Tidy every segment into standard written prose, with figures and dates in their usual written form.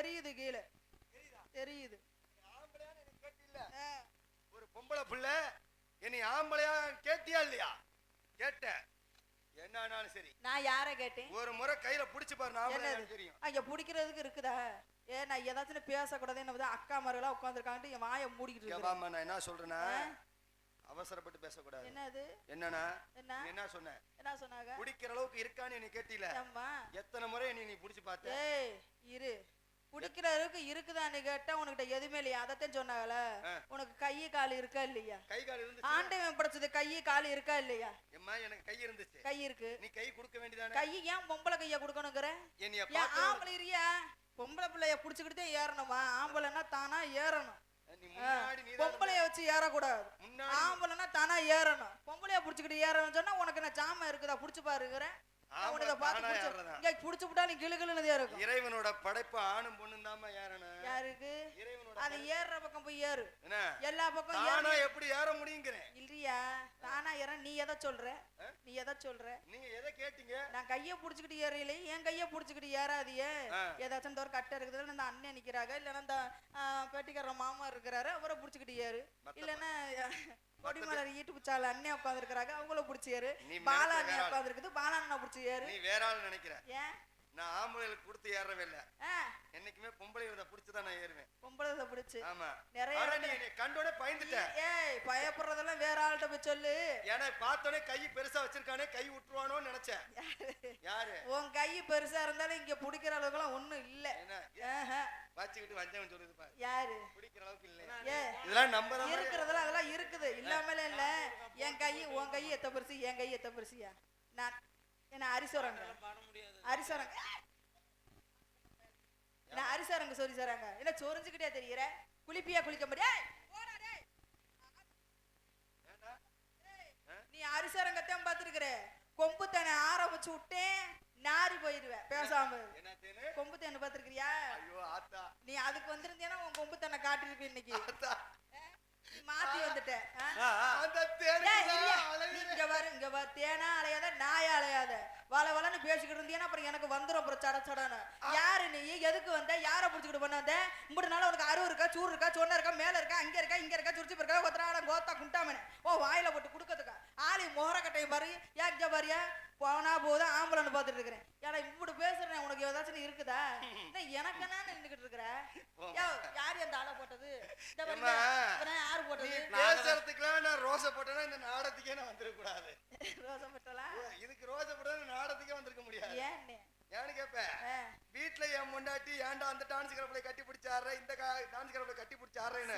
தெரியுது கீழே தெரியுது. ஒரு பொம்பளை பிள்ளை என்னை ஆம்பளையா கேட்டியா இல்லையா? கேட்ட என்னானாலும் சரி. நான் யார கேட்டேன்? ஒரு முறை கையில புடிச்சு பாரு. நான் தெரியும் அங்க புடிக்கிறதுக்கு இருக்குதா? நான் ஏதாச்சும் பேசக்கூடாது. என்ன அக்கா மருகளா உட்காந்துருக்காங்க என் வாயை மூடிக்கிட்டு இருக்கேன். நான் என்ன சொல்றேன்னா அவசரப்பட்டு பேசக்கூடாது. என்னது என்னன்னா என்ன சொன்ன? என்ன சொன்னாங்க? குடிக்கிற அளவுக்கு இருக்கான்னு நீ கேட்டில? எத்தனை முறை நீ புடிச்சு பார்த்த? ஏய் இரு, குடிக்கிற அளவுக்கு இருக்குதான்னு கேட்டா உனக்கிட்ட எதுவுமே இல்லையா? அதத்தான் சொன்னாங்கல்ல, உனக்கு கை கால் இருக்கா இல்லையா? கை கால் இருந்துச்சு. ஆண்டவன் படைச்சது கை கால் இருக்கா இல்லையா? எம்மா எனக்கு கை இருந்துச்சு. கை இருக்கு. நீ கை கொடுக்க வேண்டியதானே? கை ஏன் பொம்பளை கைய கொடுக்கணுங்கிற? ஆம்பளை இருக்கியா? பொம்பளை பிள்ளைய புடிச்சுக்கிட்டு ஏறணுமா? ஆம்பளைன்னா தானா ஏறணும். பொம்பளைய வச்சு ஏறக்கூடாது. ஆம்பளைன்னா தானா ஏறணும். பொம்பளைய புடிச்சுக்கிட்டு ஏறணும்னு சொன்னா உனக்கு என்ன ஜாம இருக்குதா? புடிச்சு பாருங்கிறேன். இறைவனோட படைப்பு ஆணும் பொண்ணும் தான் ஏறணும். யாருக்கு? அது ஏறுற பக்கம் போய் ஏறு. எல்லா பக்கம் எப்படி ஏற முடியுங்கிறேன் இல்லையா? தானா ஏற. நீ எதை சொல்ற? நீ எதை சொல்ற? நீங்க எதை கேட்டீங்க? நான் கைய புடிச்சுக்கிட்டு ஏறல. என் கைய புடிச்சுக்கிட்டு ஏறாதியே. ஏதாச்சும் இந்த ஒரு கட்டை இருக்குது, இந்த அண்ணன் நிக்கிறாங்க, இல்லன்னா இந்த பெட்டிக்கார மாமா இருக்கிறாரு, அவரை புடிச்சுக்கிட்டு ஏறு. இல்லன்னா கொடிமலர் ஈட்டு சால அண்ணன் உட்கார்ந்து இருக்காங்க, அவங்கள புடிச்சு ஏறு. பாலா அண்ணன் உட்கார்ந்து இருக்குது, பாலா அண்ணன் புடிச்சு ஏறு. நீ வேற ஆள் நினைக்கிற. ஏன்? நான் ஆம்பளைகளுக்கு கொடுத்து ஏறவே இல்ல. என்னைக்குமே பொம்பளையோட புடிச்சுதான் நான் ஏறுவேன். பொம்பளையோட புடிச்சு. ஆமா. நிறைய நீ கண்டோட பயந்துட்ட. ஏய் பயப்படுறதெல்லாம் வேற ஆள்கிட்ட போய் சொல்லு. ஏன்னா பார்த்தோனே கை பெருசா வச்சிருக்கானே, கை விட்டுருவானோன்னு நினைச்சேன். யாரு? உன் கை பெருசா இருந்தாலும் இங்க புடிக்கிற அளவுக்கு எல்லாம் ஒண்ணும் இல்ல. வச்சுக்கிட்டு வந்தவன் சொல்லுது பாரு. யாரு? புடிக்கிற அளவுக்கு இல்ல. இதெல்லாம் நம்பற மாதிரி இருக்குறதெல்லாம் அதெல்லாம் இருக்குது. இல்லாமல இல்ல. என் கை உன் கை எத்த பெருசு, என் கை எத்த பெருசியா? நான் என்ன அரிசோரங்க? அரிசோரங்க என்ன அரிசோரங்க சொல்லி தராங்க? என்ன சொரிஞ்சுக்கிட்டே தெரியற? குளிப்பியா குளிக்க முடியா? நீ அரிசோரங்கத்தான் பாத்துருக்குற. கொம்பு தானே ஆற வச்சு விட்டேன், நாரி போயிருவேன் பேசாம. கொம்பு தேன்னு பாத்துருக்கியா? நீ அதுக்கு வந்திருந்தேன்னா உன் கொம்பு தானே காட்டிருப்ப இன்னைக்கு. மாத்தி வந்துட்ட. இங்க வர தேனா அலையாத, நாயா அலையாத. வள வளன்னு பேசிக்கிட்டு இருந்தீங்கன்னா அப்புறம் எனக்கு வந்துடும். அப்புறம் சட சடன்னு யாரு நீ? எதுக்கு வந்த? யாரை புடிச்சுக்கிட்டு பண்ண வந்த? மூணு நாள் உனக்கு அருவு இருக்கா, சூறு இருக்கா, சொன்ன இருக்கா, மேல இருக்கா, அங்க இருக்கா, இங்க இருக்கா, சுரிச்சு இருக்கா, கொத்தனால கோத்தா குண்டாமனே ஓ வாயில போட்டு குடுக்கறதுக்கா? ஆளி மோர கட்டையும் பாரு. ஏன் பாரியா போனா போதும் ஆம்பளன்னு பாத்துட்டு இருக்கிறேன். ஏன்னா இப்படி பேசுறேன், உனக்கு ஏதாச்சும் இருக்குதா? எனக்கு என்ன நின்றுகிட்டு இருக்கிற? யாரு அந்த ஆளை போட்டது? யாரு போட்டது? பேசுறதுக்குலாம் நான் ரோசை போட்டேன்னா இந்த நாடகத்துக்கே நான் வந்துருக்க கூடாது. ரோசை போட்டலாம் இதுக்கு ரோசை போட்டா நாடகத்துக்கே வந்திருக்க முடியாது. ஏன்னு கேப்பேன். வீட்டுல என் முன்னாடி ஏன்டா அந்த டான்ஸ் கிளப்ல கட்டி பிடிச்சாரு, இந்த டான்ஸ் கிளப்ல கட்டி பிடிச்சாருன்னு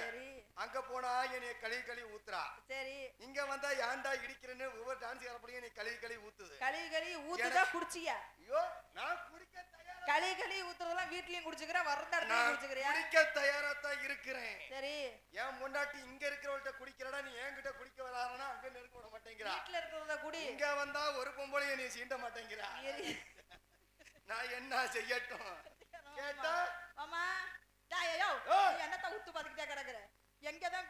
அங்க போனா என்னைய கழுவி கழுவி ஊத்துறா. சரி, இங்க வந்தா ஏன்டா இடிக்கிறேன்னு ஒவ்வொரு டான்ஸ் கிளப்லயும் நீ கழுவி கழுவி ஊத்துது. கழுவி கழுவி ஊத்துதா குடிச்சியா? ஐயோ நான் குடிக்க தயாரா. கழுவி கழுவி ஊத்துறதெல்லாம் வீட்லயும் குடிச்சுக்கிறேன், வரந்த இடத்துல குடிச்சுக்கிறியா? குடிக்க தயாரா தான் இருக்கிறேன். சரி, என் முன்னாடி இங்க இருக்கிறவள்கிட்ட குடிக்கிறடா, நீ என்கிட்ட குடிக்க வரானா அங்க நெருக்க விட மாட்டேங்கிறா. வீட்டுல இருக்கிறத குடி. இங்க வந்தா ஒரு பொம்பளைய நீ சீண்ட மாட்டேங்கிறா. நான் என்ன செய்யட்டும் கேட்டா? மாமா டாயோ நீ என்னத்த ஊத்து பாத்துக்கிட்டே கிடக்குற? எங்கதான்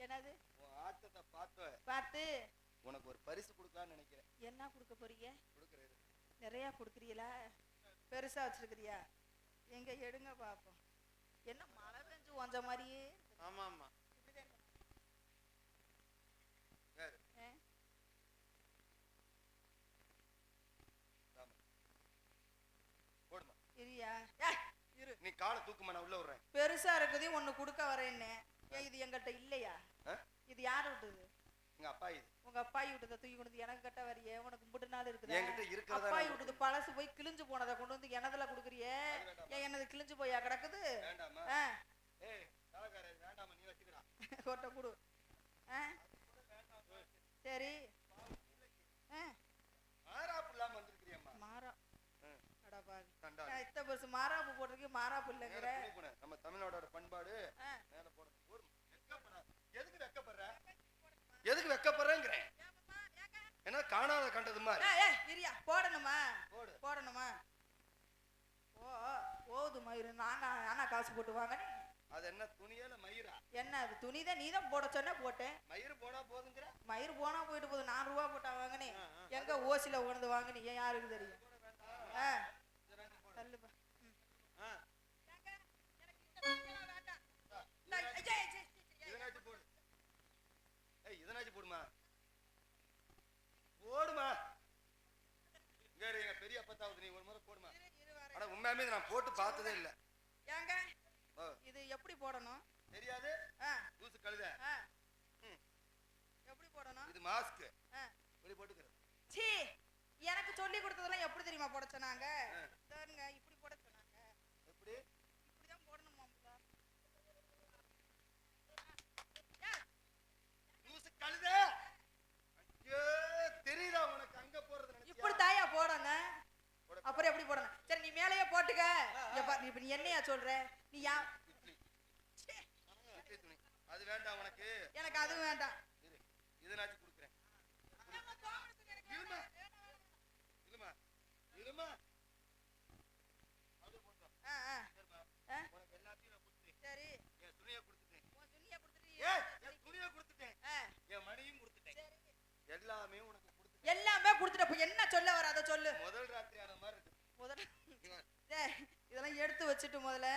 என்னது ஆட்டத்தை பார்த்து உனக்கு ஒரு பரிசு கொடுக்கலாம்னு நினைக்கிறேன். என்ன கொடுக்க போறீங்க? நிறைய கொடுக்குறீங்களா? பெருசா வச்சிருக்கிறியா? எங்க எடுங்க பாப்போம். என்ன மழை பெஞ்சு வந்த மாதிரியே? ஆமா ஆமா. நீ காலை தூக்குமா, நான் உள்ள விடுறேன். பெருசா இருக்குது ஒண்ணு குடுக்க வரேன்னு. இது எங்கள்கிட்ட இல்லையா? இது யாரு விட்டது? எங்க அப்பா. இது உங்க அப்பா விட்டதை தூக்கி கொண்டு எனக்கு கட்ட வரையே? உனக்கு 3 நாள் இருக்குது. என்கிட்ட இருக்கிறதா? அப்பா விட்டது பழசு போய் கிழிஞ்சு போனதை கொண்டு வந்து எனதுல குடுக்குறியே. என்னது கிழிஞ்சு போயா கிடக்குது? வேண்டாமா? ஏய் தலகார வேண்டாமா, நீ வச்சுக்கடா. கொட்ட குடு. சரி. மாராப்பு இல்லாம வந்திருக்கிறியம்மா. மாரா அட பாரு. இத்த பெருசு மாராப்பு போட்டுருக்கு, மாராப்பு இல்லங்கற. நம்ம தமிழ்நாடோட பண்பாடு மேல போறது. எதுக்கு வெக்கப்படுற? எதுக்கு வெக்கப்படுறங்கற? என்ன காணாத கண்டது மாதிரி. ஏய் இரியா போடணுமா? போடணுமா? ஓது மயிறு நானா காசு போட்டு வாங்க. அது என்ன துணியல மயிரா? என்ன அது துணிதான், நீதான் போட சொன்னா போட்டேன். மயிறு போனா போதுங்கற? மயிறு போனா போயிட்டு போகுது. 4 ரூபாய் போட்டா வாங்கனே. எங்க ஓசில உணர்ந்து வாங்கனே? யாருக்கு தெரியும்? தள்ளுப்பா. உண்மையாலுமே நான் போட்டு பார்த்ததே இல்ல. ஏங்க இது எப்படி போடணும் தெரியாது? லூசு கழுதை. எப்படி போடணும்? இது மாஸ்க். இப்படி போட்டுக்கற. சீ, எனக்கு சொல்லி கொடுத்ததெல்லாம் எப்படி தெரியுமா போட சொன்னாங்க? பாருங்க, இப்படி போட சொன்னாங்க. எப்படி? இப்படி தான் போடணுமாம்ல. லூசு கழுதை. ஐயோ, தெரியுதா உனக்கு அங்க போறது நினைச்சியா? இப்படி தாயா போடணும். அப்புறம் எப்படி போடணும்? சரி, நீ மேலேயே போட்டுக்க. இப்ப நீ என்னையா சொல்ற? நீ யா அது வேண்டாம் உனக்கு. எனக்கு அது வேண்டாம். இதனாச்சும் குடுக்குறேன். இருமா இருமா இருமா. அது போடுறோம். உனக்கு எல்லாத்தையும் நான் கொடுத்துட்டேன். சரி, என் துணியை கொடுத்துட்டேன். உன் துணியை கொடுத்துட்டியா? என் துணியை கொடுத்துட்டேன். என் மணியும் கொடுத்துட்டேன். எல்லாமே உனக்கு கொடுத்துட்டேன். எல்லாமே கொடுத்துட்ட. இப்ப என்ன சொல்ல வர அத சொல்லு. முதல் ராத்திரி ஆன மாதிரி இருக்கு. இதெல்லாம் எடுத்து வச்சுட்டு முதல்ல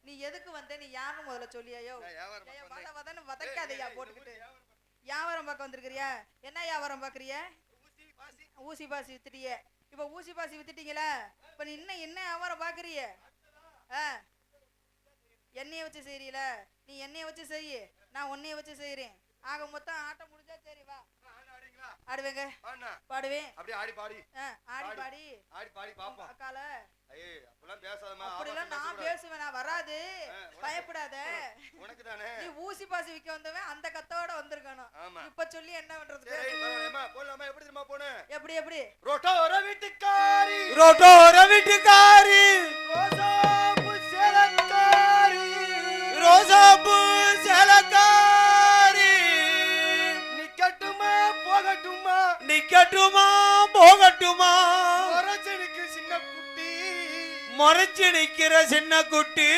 நீ எதுக்கு வந்த, நீ யாருன்னு முதல்ல சொல்லியாயோ. வதன்னு வதக்காதையா போட்டுக்கிட்டு. வியாபாரம் பார்க்க வந்திருக்கிறியா? என்ன வியாபாரம் பாக்குறிய? ஊசி பாசி வித்துட்டிய. இப்ப ஊசி பாசி வித்துட்டீங்களா? இப்ப நீ இன்னும் என்ன வியாபாரம் பாக்குறிய? எண்ணெய வச்சு செய்யறீல? நீ எண்ணெய வச்சு செய்ய, நான் உன்னைய வச்சு செய்யறேன். ஆக மொத்தம் ஆட்டம் முடிஞ்சா சரி வா. ஆடுவேங்க, பாடுவேன். அப்படியே ஆடி பாடி ஆடி பாடி ஆடி பாடி பாப்போம். அக்கால ஐயே அப்பலாம் பேசாதமா. அப்படிலாம் நான் பேசுவேனா? வராது, பயப்படாத. உனக்கு தானே. நீ ஊசி பாசி விக்க வந்தவன் அந்த கத்தோட வந்திருக்கணும். இப்ப சொல்லி என்ன பண்றது? சரி பரவாயில்லைமா, போலாமா? எப்படி தெரியுமா போணும்? எப்படி எப்படி? ரோட்டோர வீட்டுக்காரி, ரோட்டோர வீட்டுக்காரி, ரோசாப்பூ சேலக்காரி, ரோசாப்பூ சேலக்காரி, நிக்கட்டுமா போகட்டுமா, நிக்கட்டுமா போகட்டுமா, மொரச்சனுக்கு சின்ன குட்டி, மறைச்சு நிக்கிற சின்ன குட்டி,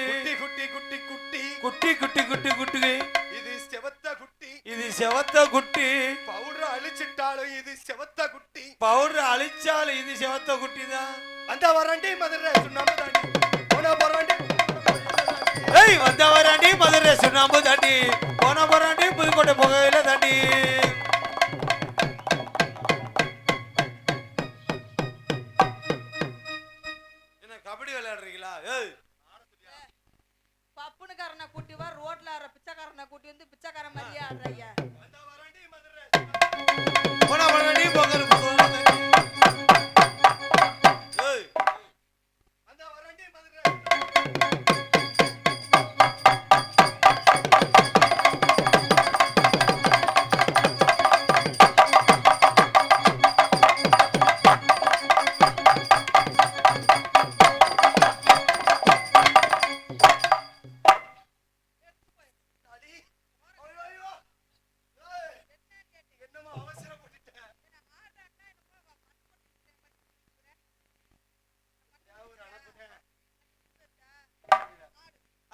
குட்டி குட்டி குட்டி குட்டி குட்டி குட்டி குட்டி குட்டி, இது செவத்த குட்டி, இது செவத்த குட்டி, பவுடர் அழிச்சிட்டாலும் இது செவத்த குட்டி, பவுடர் அழிச்சாலும் இது செவத்த குட்டி தான். அந்த வரண்டி மதுரை சுண்ணாம்பு தாண்டி போன போறாண்டி. ஏய் வந்த வராண்டி மதுரை சுண்ணாம்பு தாண்டி, போன போறாண்டி புதுக்கோட்டை புகையில தாண்டி. என்ன கபடி விளையாடுறீங்களா? ஏய் பப்புனுக்காரனை கூட்டி வா, ரோட்ல ஆடுற பிச்சைக்காரனை கூட்டி வந்து பிச்சைக்காரன் மாதிரியே ஆடுறீங்க. அந்த வரண்டி மதுரை போன போறாண்டி புகையில தாண்டி. ஏய் அந்த வரண்டி மதுரை.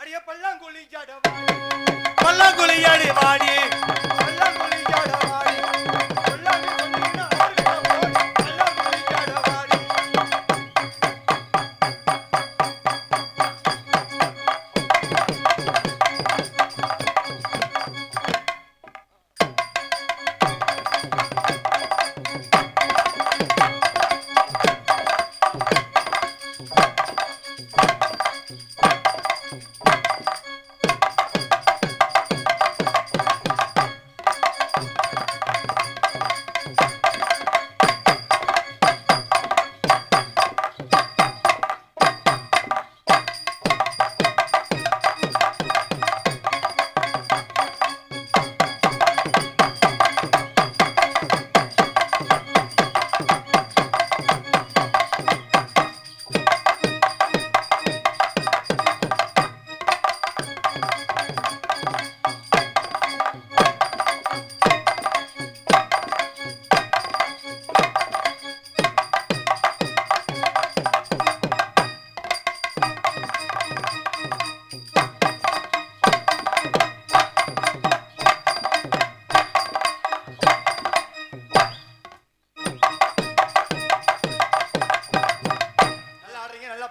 அடியே பல்லாங்குழியாட வாடி, பல்லாங்குழியாடி வாடி, பல்லாங்குழியாட வாடி, பல்லாங்கு சொன்னீங்கன்னா ஆடுகிற ஓடி, பல்லாங்குழியாட வாடி.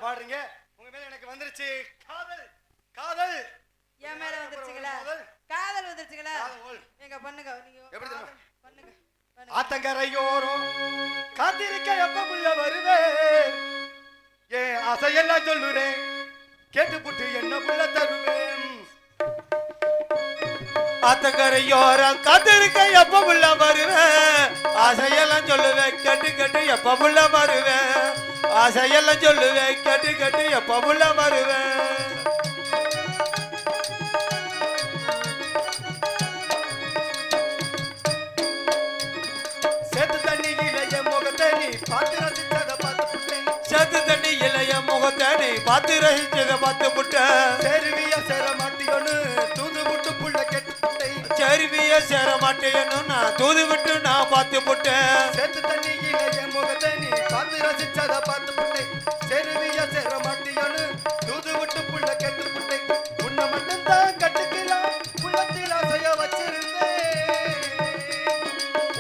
பாடுறீங்க. உங்க மேல எனக்கு வந்துருச்சு காதல். காதல் என் மேல வந்துருச்சுங்களா? காதல் வந்துருச்சுங்களா? எங்க பண்ணுங்க, நீங்க எப்படி தெரியுமா? பண்ணுங்க. ஆத்தங்கரையோரம் காத்திருக்க எப்ப புள்ள வருவே, என் ஆசையெல்லாம் சொல்லுறேன் கேட்டு புட்டு என்ன புள்ள தருவேன். ஆத்தங்கரையோரம் காத்திருக்க எப்ப புள்ள வருவேன் ஆசையெல்லாம் சொல்லுவேன் கேட்டு கேட்டு எப்ப புள்ள வருவேன் ஆசையெல்லாம் சொல்லுவேன் கேட்டு கேட்டு எப்ப புள்ள வருவேன். சேத்து தண்ணியில என் முகத்தை நீ பார்த்து ரசிச்சத பார்த்து புட்டேன். சேத்து தண்ணி இளைய முகத்தை நீ பார்த்து ரசிச்சத பார்த்து புட்டேன். செருவிய சேர மாட்டியோன்னு தூது புட்டு புள்ள கெட்டு புட்டேன். செருவிய சேர மாட்டேன்னு நான் தூது விட்டு நான் பார்த்து புட்டேன். சேத்து தண்ணியில என் முகத்தை நீ பார்த்து ரசிச்சத பார்த்து புட்டேன். செருவிய சேர மாட்டியோன்னு தூது விட்டு புள்ள கெட்டு புட்டேன். உன்னை மட்டும்தான் கட்டுக்கலாம் உள்ளத்தில் ஆசைய வச்சிருந்தேன்.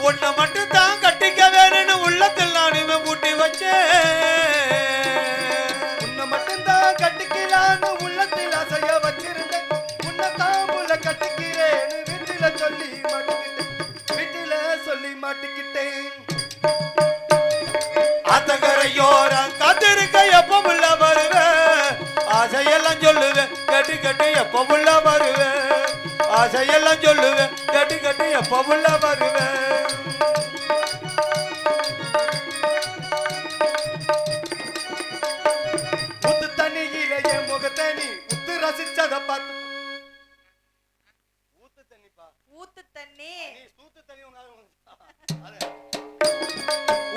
உன்னை மட்டும் தான் கட்டிக்க வேணும்னு உள்ளத்தில் நானுமே பூட்டி வச்சேன். உன்னை மட்டும்தான் கட்டிக்கலான்னு உள்ளத்தில் ஆசைய வச்சிருந்தேன். உன்னை தான் புள்ள கட்டிக்கிறேன்னு வீட்டுல சொல்லி மாட்டிக்கிட்டேன். ஆத்தங்கரையோரம் காத்திருக்க எப்ப புள்ள வருவேன் ஆசையெல்லாம் சொல்லுவேன் கேட்டு கேட்டு எப்ப புள்ள வருவேன் ஆசையெல்லாம் சொல்லுவேன் கேட்டு கேட்டு எப்ப புள்ள வருவேன். ஊத்து தண்ணியில என் முகத்தை நீ உத்து ரசிச்சத பார்த்து ஊத்து தண்ணிப்பா ஊத்து தண்ணி நீ சூத்து தண்ணி உங்க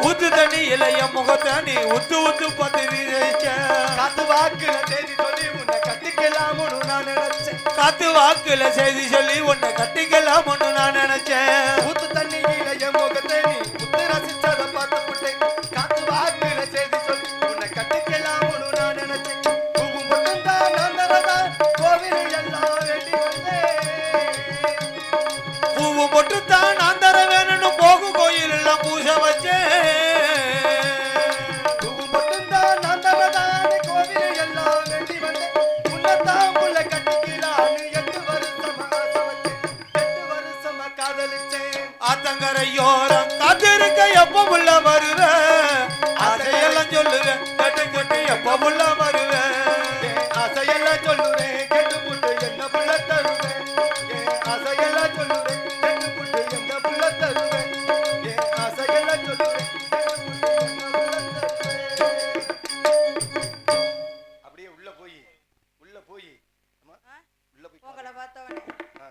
ஊத்து தண்ணி இளைய முகத்தை நீ உத்து உத்து பார்த்து ரசிச்ச. காத்து வாக்குல செய்தி சொல்லி உன்னை கட்டிக்கலாம்னு நான் நினைச்சேன். காத்து வாக்குல செய்தி சொல்லி உன்னை கட்டிக்கலாம்னு நான் நினைச்சேன். ஊத்து தண்ணியில என் முகத்தை நீ உத்து ரசிச்சத பார்த்து புட்டேன். காத்து வாக்குல செய்தி சொல்லி உன்னை கட்டிக்கலாம்னு நான் நினைச்சேன். பூவும் மட்டும்தான் நான் தரதா கோவில் எல்லாம் வேண்டி வந்தேன். பூவு மட்டும் தான் நான் தர வேணும்னு போகும் கோயில் எல்லாம் பூசை வச்சேன். பூவும் மட்டும்தான் நான் தரதான்னு கோவில் எல்லாம் வேண்டி வந்தேன். உன்னைத்தான் புள்ள கட்டிக்கலான்னு 8 வருஷமா ஆசை வச்சேன். 8 வருஷமா காதலிச்சேன். ஆத்தங்கரையோரம் காத்திருக்க எப்ப புள்ள வருவேன் ஆசையெல்லாம் சொல்லுவேன் கேட்டு கேட்டு எப்ப புள்ள வருவேன். என் ஆசையெல்லாம் சொல்லுறேன் கேட்டு புட்டு என்ன புள்ள தருவேன். என் ஆசையெல்லாம் சொல்லுறேன் கேட்டு புட்டு என்ன புள்ள தருவேன். என் ஆசையெல்லாம் சொல்லுறேன் கேட்டு புட்டு என்ன புள்ள தருவேன். அப்படியே உள்ள போய் அம்மா ஆ? உள்ள போய் உங்களை பார்த்தவனே ஆ.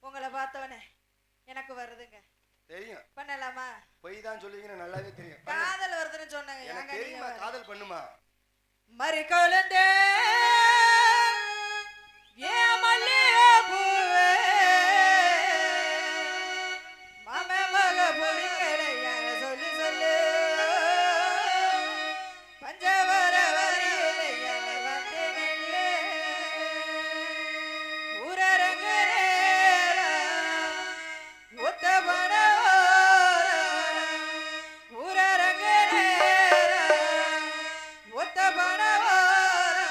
உங்களை பார்த்தவனே எனக்கு வருதுங்க தெரியும் பண்ணலாமா பொய் தான் சொல்லுவீங்கன்னு நல்லாவே தெரியும். காதல் வருதுன்னு சொன்னாங்க எனக்கு ஏங்க தெரியுமா நீங்க காதல் பண்ணுமா. மறி கொழுந்தே ஏ மல்லிகை பூவே மாம மக புடிக்கலையா சொல்லு சொல்லு பஞ்சவர வரையிலையா வந்து நில்லு ஊரரங்கரேரா ஒத்த பனவோரா ஊரரங்கரேரா ஒத்த பனவோரா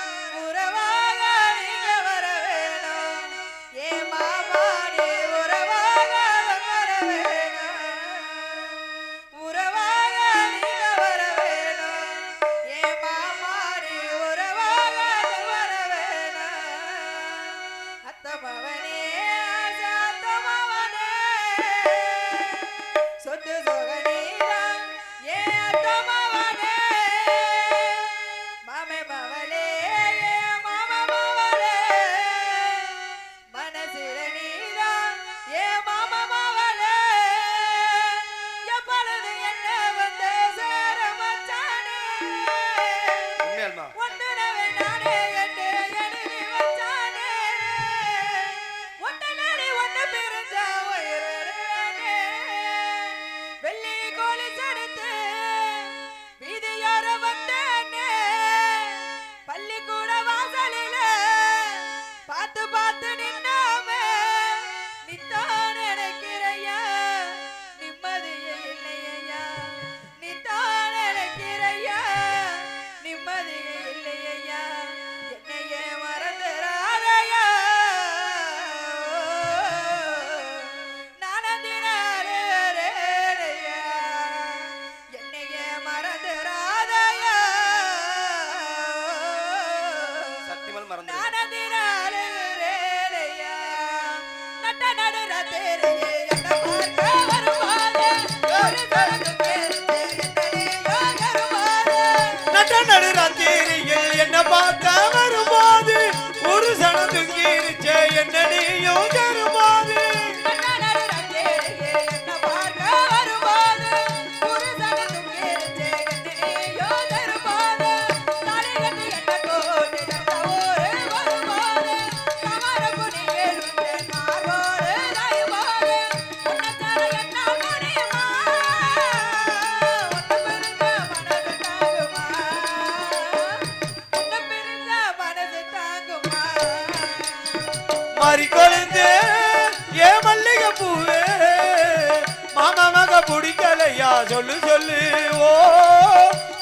பார்க்க வரும்போது ஒரு சனம் தூங்கிருச்சே என்ன நீயும் தரும்போது மாறி கொழுந்து ஏ மல்லிகை பூவே மாமா மக பிடிக்கலையா சொல்லு சொல்லு ஓ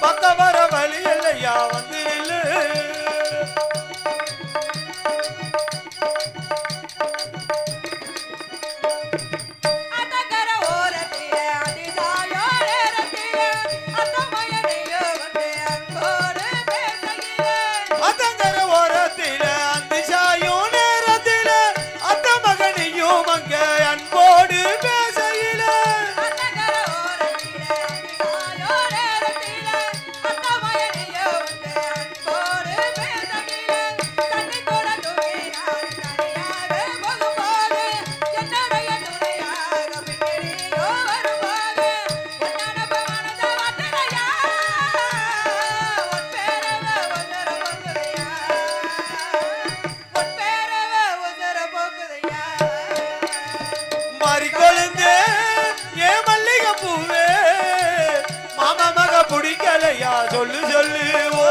பக்க வர வழி இல்லையா வந்து நில்லு அதங்கர ஓரத்தில அந்த சாயும் நேரத்தில அத்த மகனியும் அங்க அன்போடு பேசையில மாறி கொழுந்து ஏ மல்லிகை பூவே மாமா மக பிடிக்கலையா சொல்லு சொல்லு ஓ